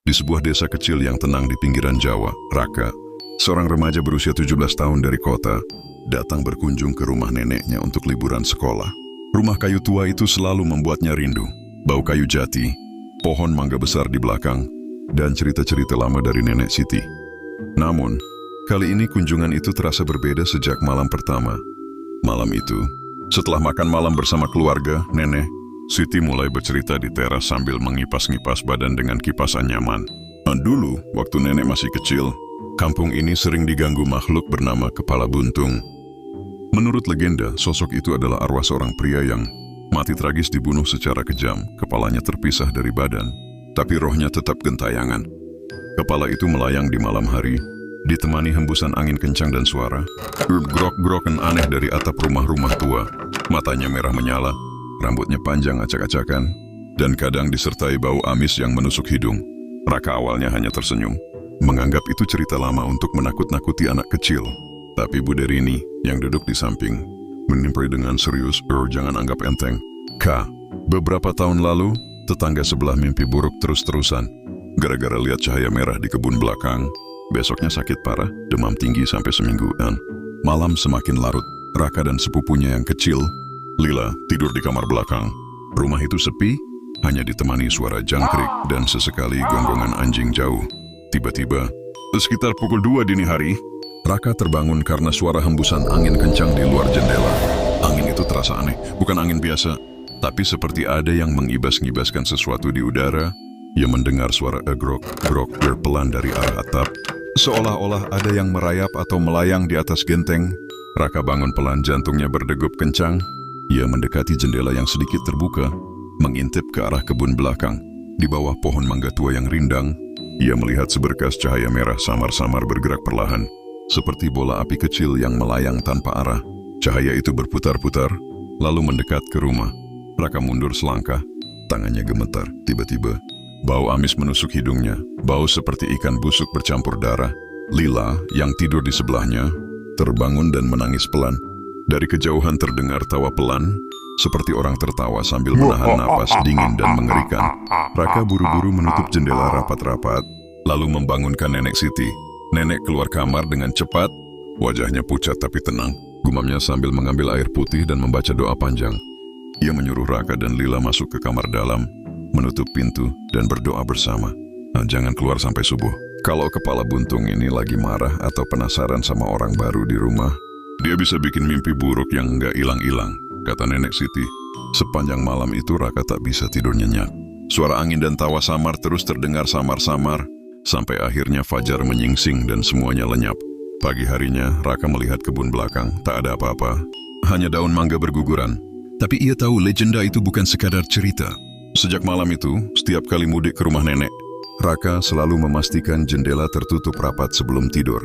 Di sebuah desa kecil yang tenang di pinggiran Jawa, Raka, seorang remaja berusia 17 tahun dari kota, datang berkunjung ke rumah neneknya untuk liburan sekolah. Rumah kayu tua itu selalu membuatnya rindu. Bau kayu jati, pohon mangga besar di belakang, dan cerita-cerita lama dari nenek Siti. Namun, kali ini kunjungan itu terasa berbeda sejak malam pertama. Malam itu, setelah makan malam bersama keluarga, nenek Siti mulai bercerita di teras sambil mengipas-ngipas badan dengan kipas anyaman. Dulu, waktu nenek masih kecil, kampung ini sering diganggu makhluk bernama Kepala Buntung. Menurut legenda, sosok itu adalah arwah seorang pria yang mati tragis dibunuh secara kejam, kepalanya terpisah dari badan, tapi rohnya tetap gentayangan. Kepala itu melayang di malam hari, ditemani hembusan angin kencang dan suara grok-grokan aneh dari atap rumah-rumah tua. Matanya merah menyala, rambutnya panjang acak-acakan, dan kadang disertai bau amis yang menusuk hidung. Raka awalnya hanya tersenyum, menganggap itu cerita lama untuk menakut-nakuti anak kecil. Tapi Bu Derini, yang duduk di samping, menimpri dengan serius, jangan anggap enteng. Beberapa tahun lalu, tetangga sebelah mimpi buruk terus-terusan. Gara-gara lihat cahaya merah di kebun belakang, besoknya sakit parah, demam tinggi sampai semingguan. Malam semakin larut, Raka dan sepupunya yang kecil, Lila, tidur di kamar belakang. Rumah itu sepi, hanya ditemani suara jangkrik dan sesekali gonggongan anjing jauh. Tiba-tiba, sekitar pukul 2 dini hari, Raka terbangun karena suara hembusan angin kencang di luar jendela. Angin itu terasa aneh, bukan angin biasa, tapi seperti ada yang mengibas-ngibaskan sesuatu di udara. Ia mendengar suara grok-grok berpelan dari arah atap, seolah-olah ada yang merayap atau melayang di atas genteng. Raka bangun pelan, jantungnya berdegup kencang. Ia mendekati jendela yang sedikit terbuka, mengintip ke arah kebun belakang. Di bawah pohon mangga tua yang rindang, ia melihat seberkas cahaya merah samar-samar bergerak perlahan, seperti bola api kecil yang melayang tanpa arah. Cahaya itu berputar-putar, lalu mendekat ke rumah. Raka mundur selangkah, tangannya gemetar. Tiba-tiba, bau amis menusuk hidungnya, bau seperti ikan busuk bercampur darah. Lila, yang tidur di sebelahnya, terbangun dan menangis pelan. Dari kejauhan terdengar tawa pelan, seperti orang tertawa sambil menahan napas dingin dan mengerikan. Raka buru-buru menutup jendela rapat-rapat, lalu membangunkan nenek Siti. Nenek keluar kamar dengan cepat, wajahnya pucat tapi tenang. Gumamnya sambil mengambil air putih dan membaca doa panjang. Ia menyuruh Raka dan Lila masuk ke kamar dalam, menutup pintu dan berdoa bersama. Jangan keluar sampai subuh. Kalau Kepala Buntung ini lagi marah atau penasaran sama orang baru di rumah, dia bisa bikin mimpi buruk yang nggak hilang-hilang, kata nenek Siti. Sepanjang malam itu Raka tak bisa tidur nyenyak. Suara angin dan tawa samar terus terdengar samar-samar, sampai akhirnya fajar menyingsing dan semuanya lenyap. Pagi harinya, Raka melihat kebun belakang, tak ada apa-apa, hanya daun mangga berguguran. Tapi ia tahu legenda itu bukan sekadar cerita. Sejak malam itu, setiap kali mudik ke rumah nenek, Raka selalu memastikan jendela tertutup rapat sebelum tidur.